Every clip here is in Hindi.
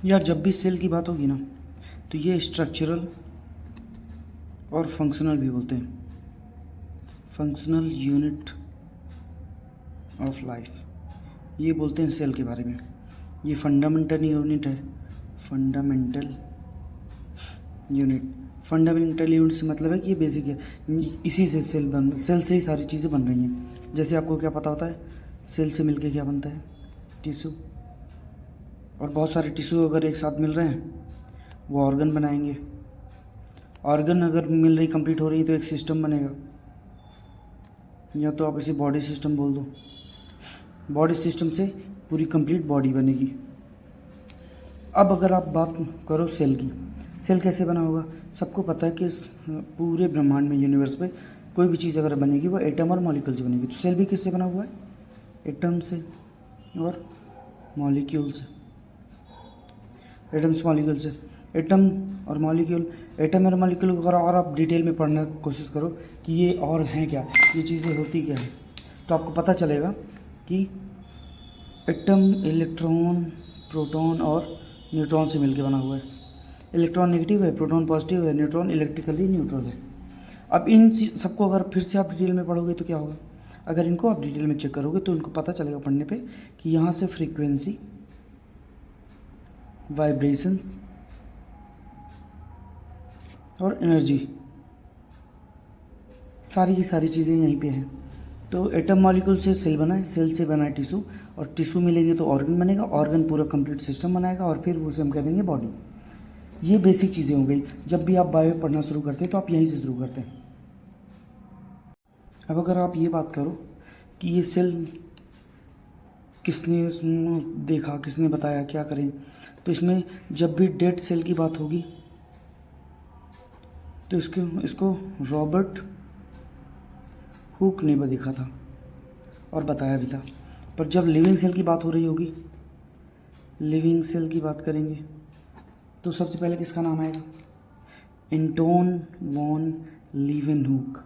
यार जब भी सेल की बात होगी ना तो ये स्ट्रक्चरल और फंक्शनल भी बोलते हैं, फंक्शनल यूनिट ऑफ लाइफ, ये बोलते हैं सेल के बारे में। ये फंडामेंटल यूनिट है, फंडामेंटल यूनिट। फंडामेंटल यूनिट से मतलब है कि ये बेसिक है, इसी से सेल से ही सारी चीज़ें बन रही हैं। जैसे आपको क्या पता होता है, सेल से मिलके क्या बनता है, टिश्यू। और बहुत सारे टिश्यू अगर एक साथ मिल रहे हैं वो ऑर्गन बनाएंगे। ऑर्गन अगर मिल रही, कंप्लीट हो रही है तो एक सिस्टम बनेगा, या तो आप इसे बॉडी सिस्टम बोल दो। बॉडी सिस्टम से पूरी कंप्लीट बॉडी बनेगी। अब अगर आप बात करो सेल की, सेल कैसे बना होगा? सबको पता है कि इस पूरे ब्रह्मांड में, यूनिवर्स पे कोई भी चीज़ अगर बनेगी वो एटम और मॉलिक्यूल से बनेगी। तो सेल भी किससे बना हुआ है? एटम से और मॉलिक्यूल से। एटम्स मॉलिक्यूल से, एटम और मॉलिक्यूल। एटम और मॉलिक्यूल को अगर और आप डिटेल में पढ़ने की कोशिश करो कि ये और हैं क्या, ये चीज़ें होती क्या है, तो आपको पता चलेगा कि एटम इलेक्ट्रॉन, प्रोटॉन और न्यूट्रॉन से मिलकर बना हुआ है। इलेक्ट्रॉन नेगेटिव है, प्रोटॉन पॉजिटिव है, न्यूट्रॉन इलेक्ट्रिकली न्यूट्रल है। अब इन सबको अगर फिर से आप डिटेल में पढ़ोगे तो क्या होगा? अगर इनको आप डिटेल में चेक करोगे तो इनको पता चलेगा पढ़ने पे कि यहाँ से फ्रीक्वेंसी, वाइब्रेशंस और एनर्जी, सारी की सारी चीज़ें यहीं पे हैं। तो एटम मॉलिक्यूल से सेल बना है, सेल से बना है टिश्यू, और टिश्यू मिलेंगे तो ऑर्गन बनेगा, ऑर्गन पूरा कंप्लीट सिस्टम बनाएगा, और फिर उसे हम कह देंगे बॉडी। ये बेसिक चीज़ें हो गई। जब भी आप बायो पढ़ना शुरू करते हैं तो आप यहीं से शुरू करते हैं। अब अगर आप ये बात करो कि ये सेल किसने देखा, किसने बताया, क्या करें, तो इसमें जब भी डेड सेल की बात होगी तो इसको रॉबर्ट हुक ने देखा था और बताया भी था। पर जब लिविंग सेल की बात हो रही होगी, लिविंग सेल की बात करेंगे तो सबसे पहले किसका नाम आएगा? Anton van Leeuwenhoek.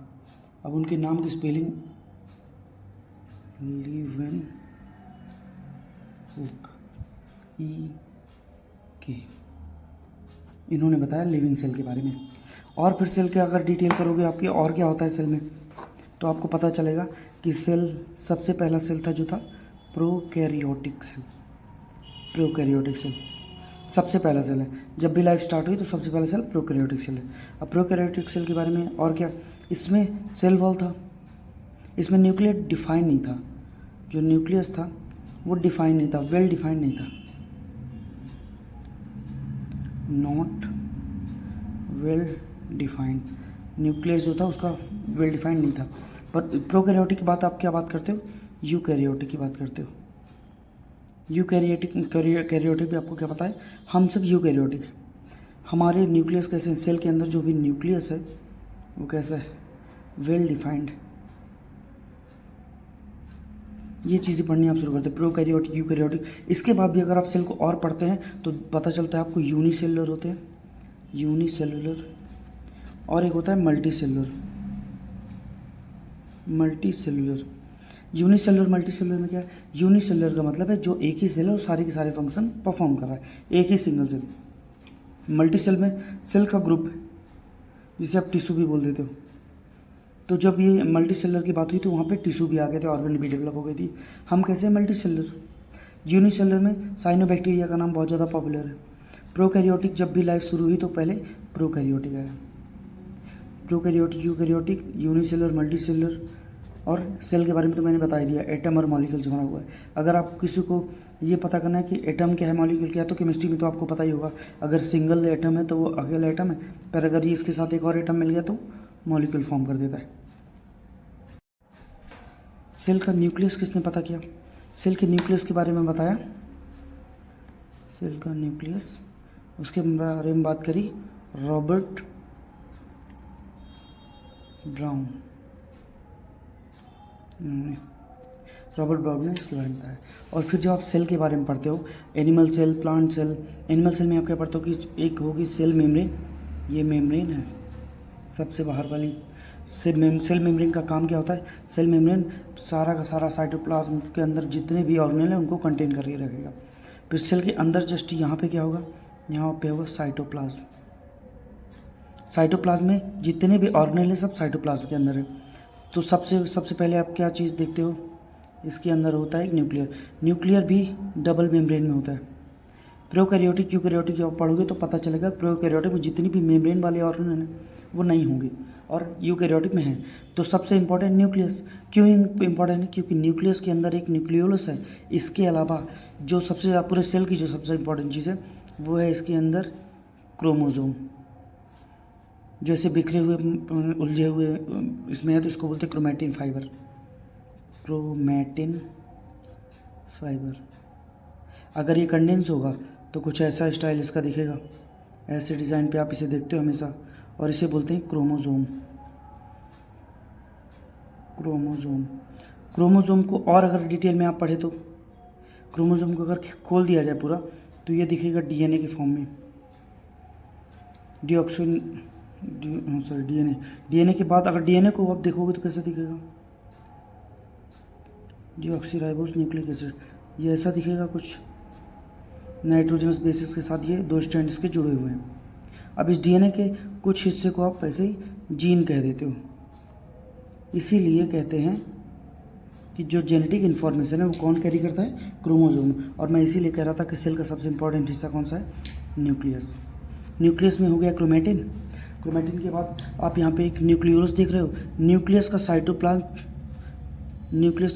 अब उनके नाम की स्पेलिंग लीवेनहुक, के। इन्होंने बताया लिविंग सेल के बारे में। और फिर सेल के अगर डिटेल करोगे आपकी, और क्या होता है सेल में, तो आपको पता चलेगा कि सेल, सबसे पहला सेल था जो था प्रोकैरियोटिक सेल। प्रोकैरियोटिक सेल सबसे पहला सेल है। जब भी लाइफ स्टार्ट हुई तो सबसे पहला सेल प्रोकैरियोटिक सेल है। अब प्रोकैरियोटिक सेल के बारे में और क्या, इसमें सेल वॉल था, इसमें न्यूक्लियस डिफाइन नहीं था। जो न्यूक्लियस था वो डिफाइन नहीं था, वेल डिफाइन नहीं था, नॉट वेल डिफाइंड। न्यूक्लियस जो था उसका वेल डिफाइंड नहीं था। पर प्रोकैरियोटिक की बात आप क्या बात करते हो? यूकैरियोटिक की बात करते हो। यूकैरियोटिक, कैरियोटिक भी आपको क्या पता है? हम सब यूकैरियोटिक। हमारे न्यूक्लियस कैसे, सेल के अंदर जो भी न्यूक्लियस है वो कैसा है? Well defined. ये चीज़ें पढ़नी आप शुरू करते हैं, प्रोकैरियोटिक, यूकैरियोटिक। इसके बाद भी अगर आप सेल को और पढ़ते हैं तो पता चलता है आपको यूनिसेलुलर होते हैं, यूनिसेलुलर, और एक होता है मल्टीसेलुलर। मल्टीसेलुलर, यूनिसेलुलर, मल्टीसेलुलर में क्या है? यूनिसेलुलर का मतलब है जो एक ही सेल है और सारे के सारे फंक्शन परफॉर्म कर रहा है, एक ही सिंगल सेल। मल्टीसेल में सेल का ग्रुप है, जिसे आप टिश्यू भी बोल देते हो। तो जब ये मल्टी सेलर की बात हुई तो वहाँ पे टिश्यू भी आ गए थे, ऑर्गन भी डेवलप हो गई थी। हम कैसे मल्टी सेलर? यूनिसेलर में साइनोबैक्टीरिया का नाम बहुत ज़्यादा पॉपुलर है। प्रोकैरियोटिक जब भी लाइफ शुरू हुई तो पहले प्रोकैरियोटिक आया। Prokaryotic, eukaryotic, unicellular, multi cellular. और सेल के बारे में तो मैंने बता ही दिया, एटम और मॉलिक्यूल से बना हुआ है। अगर आप किसी को ये पता करना है कि एटम क्या है, मॉलिक्यूल क्या है, तो केमिस्ट्री में तो आपको पता ही होगा। अगर सिंगल एटम है तो वो अकेला एटम है, पर अगर ये इसके साथ एक और एटम मिल गया तो मॉलिक्यूल फॉर्म कर देता है। सेल का न्यूक्लियस किसने पता किया? सेल के न्यूक्लियस के बारे में बताया, सेल का न्यूक्लियस, उसके बारे में बात करी रॉबर्ट ब्राउन। रॉबर्ट ब्राउन ने इसके बारे में बताया। और फिर जब आप सेल के बारे में पढ़ते हो, animal cell, plant cell, animal cell में आप क्या पढ़ते हो कि एक होगी सेल मेम्ब्रेन। ये मेम्ब्रेन है सबसे बाहर वाली। सेल मेम्ब्रेन का काम क्या होता है? सेल मेम्ब्रेन सारा का सारा साइटोप्लाज्म के अंदर जितने भी ऑर्गेनेल हैं उनको कंटेन करके रखेगा। फिर सेल के अंदर जस्ट यहाँ पे क्या होगा, यहाँ पे होगा साइटोप्लाज्म। साइटोप्लाज्म में जितने भी ऑर्गेनेल है सब साइटोप्लाज्म के अंदर है। तो सबसे पहले आप क्या चीज़ देखते हो, इसके अंदर होता है न्यूक्लियर। न्यूक्लियर भी डबल मेम्ब्रेन में होता है। प्रोकैरियोटिक यूकैरियोटिक जब पढ़ोगे तो पता चलेगा, प्रोकैरियोटिक में जितनी भी मेम्ब्रेन वाले ऑर्गेनेल हैं वो नहीं होंगे और यूकैरियोटिक में है। तो सबसे इम्पॉर्टेंट न्यूक्लियस। क्यों इम्पॉर्टेंट है? क्योंकि न्यूक्लियस के अंदर एक न्यूक्लियोलस है। इसके अलावा जो सबसे ज़्यादा पूरे सेल की जो सबसे इम्पॉर्टेंट चीज़ है वो है इसके अंदर क्रोमोजोम। जैसे बिखरे हुए उलझे हुए इसमें है तो इसको बोलते हैं क्रोमैटिन फाइबर। क्रोमैटिन फाइबर अगर ये कंडेंस होगा तो कुछ ऐसा स्टाइल इसका दिखेगा, ऐसे डिज़ाइन पे आप इसे देखते हो हमेशा, और इसे बोलते हैं क्रोमोजोम। क्रोमोजोम क्रोमोजोम को और अगर डिटेल में आप पढ़े तो क्रोमोजोम को अगर खोल दिया जाए पूरा तो ये दिखेगा डीएनए के फॉर्म में। डीएनए के बाद अगर डीएनए को आप देखोगे तो कैसा दिखेगा, डीऑक्सीराइबोस न्यूक्लिक एसिड, ये ऐसा दिखेगा कुछ नाइट्रोजनस बेसिस के साथ, ये 2 स्ट्रैंड इसके जुड़े हुए हैं। अब इस डीएनए के कुछ हिस्से को आप ऐसे ही जीन कह देते हो, इसीलिए कहते हैं कि जो जेनेटिक इन्फॉर्मेशन है वो कौन कैरी करता है, क्रोमोजोम। और मैं इसीलिए कह रहा था कि सेल का सबसे इंपॉर्टेंट हिस्सा कौन सा है, न्यूक्लियस। न्यूक्लियस में हो गया क्रोमैटिन। क्रोमैटिन के बाद आप यहाँ पे एक न्यूक्लियोलस देख रहे हो। न्यूक्लियस का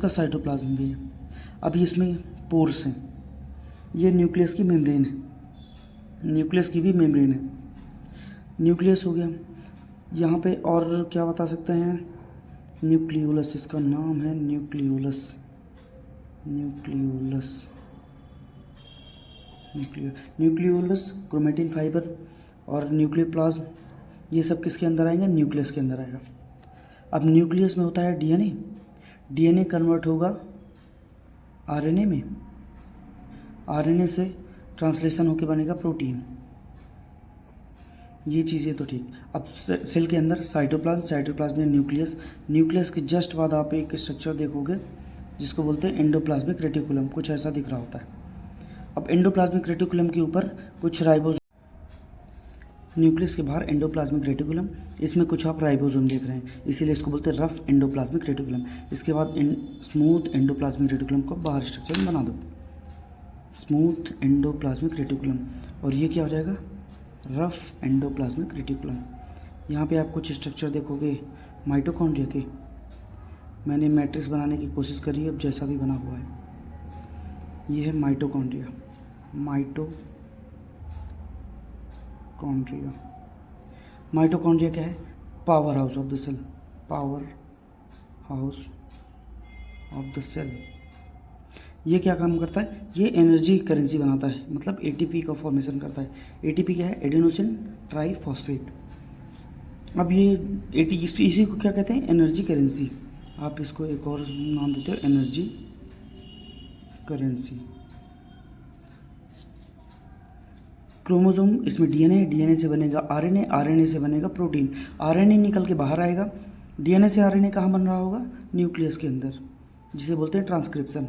साइटोप्लाज्म भी है। अभी इसमें पोर्स हैं, ये न्यूक्लियस की मेम्ब्रेन है, न्यूक्लियस की भी मेम्ब्रेन है। न्यूक्लियस हो गया। यहाँ पे और क्या बता सकते हैं, न्यूक्लियोलस, इसका नाम है न्यूक्लियोलस। न्यूक्लियोलस, क्रोमैटिन फाइबर और न्यूक्लियोप्लाज्म, ये सब किसके अंदर आएंगे, न्यूक्लियस के अंदर आएगा। अब न्यूक्लियस में होता है डीएनए। डीएनए कन्वर्ट होगा आरएनए में, आरएनए से ट्रांसलेशन होकर बनेगा प्रोटीन। ये चीज़ें तो ठीक। अब सेल के अंदर साइटोप्लाज्म में न्यूक्लियस। न्यूक्लियस के जस्ट बाद आप एक स्ट्रक्चर देखोगे जिसको बोलते हैं एंडोप्लाज्मिक रेटिकुलम, कुछ ऐसा दिख रहा होता है। अब एंडोप्लाज्मिक रेटिकुलम के ऊपर कुछ राइबोसोम, न्यूक्लियस के बाहर एंडोप्लाज्मिक रेटिकुलम, इसमें कुछ आप राइबोसोम देख रहे हैं, इसीलिए इसको बोलते हैं रफ एंडोप्लाज्मिक रेटिकुलम। इसके बाद स्मूथ एंडोप्लाज्मिक रेटिकुलम को बाहर स्ट्रक्चर में बना दो, स्मूथ एंडोप्लाज्मिक रेटिकुलम, और ये क्या हो जाएगा, रफ एंडोप्लाज्मिक रेटिकुलम। यहाँ पे आप कुछ स्ट्रक्चर देखोगे माइटोकॉन्ड्रिया के, मैंने मैट्रिक्स बनाने की कोशिश करी है, अब जैसा भी बना हुआ है, ये है माइटोकॉन्ड्रिया। माइटोकॉन्ड्रिया क्या है, power house of the cell, power house of the cell. ये क्या काम करता है, ये एनर्जी करेंसी बनाता है, मतलब एटीपी का फॉर्मेशन करता है। एटीपी क्या है, एडेनोसिन ट्राईफॉस्फेट। अब ये इसी को क्या कहते हैं, एनर्जी करेंसी। आप इसको एक और नाम देते हो, एनर्जी करेंसी। क्रोमोसोम, इसमें डीएनए से बनेगा आरएनए, आरएनए से बनेगा प्रोटीन, आरएनए निकल के बाहर आएगा। डीएनए से आरएनए कहाँ बन रहा होगा, न्यूक्लियस के अंदर, जिसे बोलते हैं ट्रांसक्रिप्शन।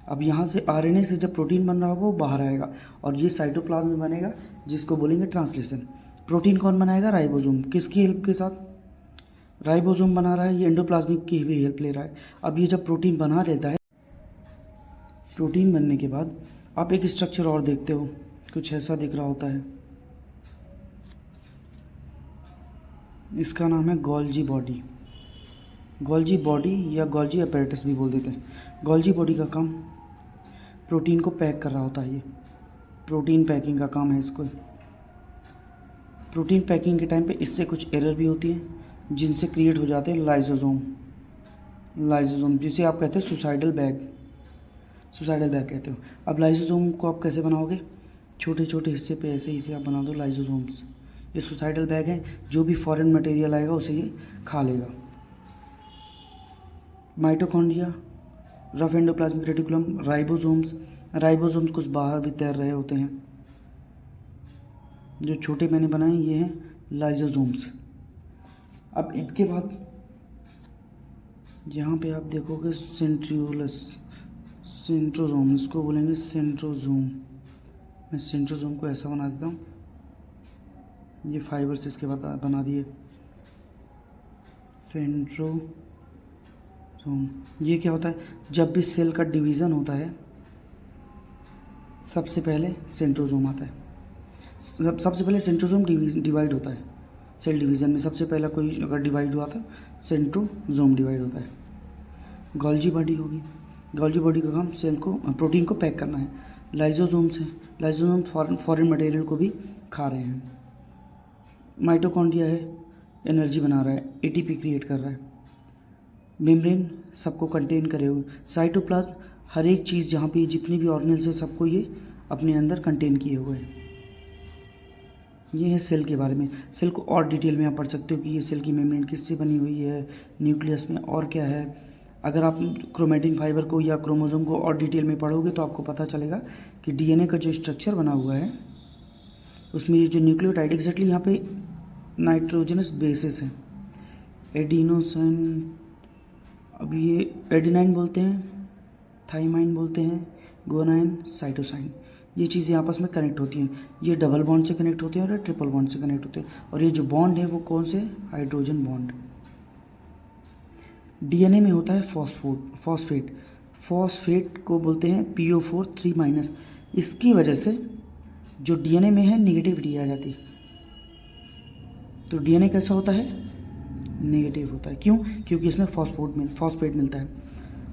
अब यहाँ से आरएनए से जब प्रोटीन बन रहा होगा वो बाहर आएगा और ये साइटोप्लाज्म में बनेगा, जिसको बोलेंगे ट्रांसलेशन। प्रोटीन कौन बनाएगा, राइबोसोम। किसकी हेल्प के साथ, राइबोसोम बना रहा है, ये एंडोप्लाज्मिक की भी हेल्प ले रहा है। अब ये जब प्रोटीन बना लेता है, प्रोटीन बनने के बाद आप एक स्ट्रक्चर और देखते हो, कुछ ऐसा दिख रहा होता है, इसका नाम है गोल्जी बॉडी। गोल्जी बॉडी या गोल्जी अपैरेटस भी बोल देते हैं। गोल्जी बॉडी का काम प्रोटीन को पैक कर रहा होता है, ये प्रोटीन पैकिंग का काम है इसको। प्रोटीन पैकिंग के टाइम पे इससे कुछ एरर भी होती है, जिनसे क्रिएट हो जाते हैं लाइसोसोम, जिसे आप कहते हैं सुसाइडल बैग कहते हो। अब लाइसोसोम को आप कैसे बनाओगे, छोटे छोटे हिस्से पे ऐसे ही से आप बना दो लाइसोसोम्स। ये सुसाइडल बैग है, जो भी फॉरेन मटेरियल आएगा उसे ये खा लेगा। Mitochondria, rough endoplasmic reticulum, ribosomes कुछ बाहर भी तैर रहे होते हैं। जो छोटे मैंने बनाए ये हैं लाइसोसोम्स। अब इनके बाद यहाँ पे आप देखोगे सेंट्रोजोम, इसको बोलेंगे सेंट्रोजोम। मैं सेंट्रोसोम को ऐसा बना देता हूँ, ये फाइबर्स इसके बाद बना दिए सेंट्रोसोम। ये क्या होता है, जब भी सेल का डिवीज़न होता है सबसे पहले सेंट्रोसोम आता है। सबसे पहले सेंट्रोसोम डिवाइड होता है। सेल डिवीज़न में सबसे पहला कोई अगर डिवाइड हुआ था सेंट्रोसोम डिवाइड होता है। गोल्जी बॉडी होगी, गोल्जी बॉडी का काम सेल को प्रोटीन को पैक करना है। लाइसोसोम्स है, लाइसोसोम फॉरेन मटेरियल को भी खा रहे हैं। माइटोकॉन्ड्रिया है, एनर्जी बना रहा है, एटीपी क्रिएट कर रहा है। मेम्ब्रेन सबको कंटेन करे हुए। साइटोप्लाज्म हर एक चीज़ जहाँ पे जितनी भी ऑर्गेनेल्स है सबको ये अपने अंदर कंटेन किए हुए हैं। ये है सेल के बारे में। सेल को और डिटेल में आप पढ़ सकते हो कि ये सेल की मेम्ब्रेन किससे बनी हुई है, न्यूक्लियस में और क्या है। अगर आप क्रोमेटिन फाइबर को या क्रोमोसोम को और डिटेल में पढ़ोगे तो आपको पता चलेगा कि डीएनए का जो स्ट्रक्चर बना हुआ है उसमें ये जो न्यूक्लियोटाइड एग्जैक्टली यहाँ पे नाइट्रोजनस बेसिस है। एडिनोसिन, अब ये एडिनाइन बोलते हैं, थाइमाइन बोलते हैं, गुआनाइन, साइटोसाइन, ये चीज़ें आपस में कनेक्ट होती हैं। ये डबल बॉन्ड से कनेक्ट होते हैं और ट्रिपल बॉन्ड से कनेक्ट होते हैं। और ये जो बॉन्ड है वो कौन से, हाइड्रोजन बॉन्ड। डीएनए में होता है फॉस्फेट। फॉस्फेट को बोलते हैं PO4 3-। इसकी वजह से जो डीएनए में है नेगेटिविटी आ जाती है। तो डीएनए कैसा होता है, नेगेटिव होता है। क्यों, क्योंकि इसमें फॉस्फेट मिलता है।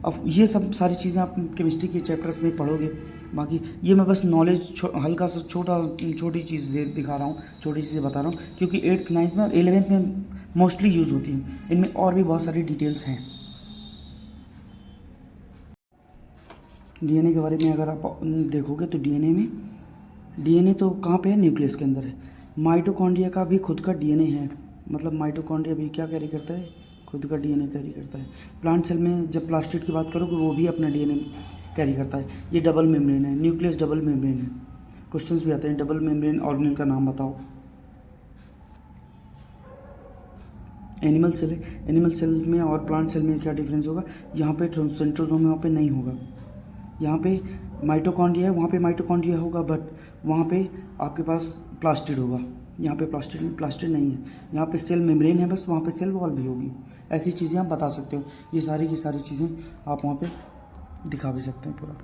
अब ये सब सारी चीज़ें आप केमिस्ट्री के चैप्टर्स में पढ़ोगे। बाकी ये मैं बस नॉलेज हल्का सा छोटी चीज़ दिखा रहा हूँ, छोटी चीज़ें बता रहा हूँ, क्योंकि 8th 9th में और 11th में मोस्टली यूज़ होती हैं। इनमें और भी बहुत सारी डिटेल्स हैं। डीएनए के बारे में अगर आप देखोगे तो डीएनए तो कहाँ पे है, न्यूक्लियस के अंदर है। माइटोकॉन्ड्रिया का भी खुद का डीएनए है, मतलब माइटोकॉन्ड्रिया भी क्या कैरी करता है, खुद का डीएनए कैरी करता है। प्लांट सेल में जब प्लास्टिड की बात करोगे वो भी अपना डीएनए कैरी करता है। ये डबल मेम्ब्रेन है, न्यूक्लियस डबल मेम्ब्रेन है। क्वेश्चंस भी आते हैं, डबल मेम्ब्रेन ऑर्गेनेल का नाम बताओ। एनिमल सेल है, एनिमल सेल में और प्लांट सेल में क्या डिफरेंस होगा, यहाँ पे सेंट्रोसोम में वहाँ पे नहीं होगा। यहाँ पे माइटोकॉन्ड्रिया है, वहाँ पे माइटोकॉन्ड्रिया होगा, बट वहाँ पे आपके पास प्लास्टिड होगा। यहाँ पे प्लास्टिड नहीं है। यहाँ पे सेल मेम्ब्रेन है बस, वहाँ पे सेल वॉल भी होगी। ऐसी चीज़ें आप बता सकते हो। ये सारी की सारी चीज़ें आप वहाँ पे दिखा भी सकते हैं पूरा।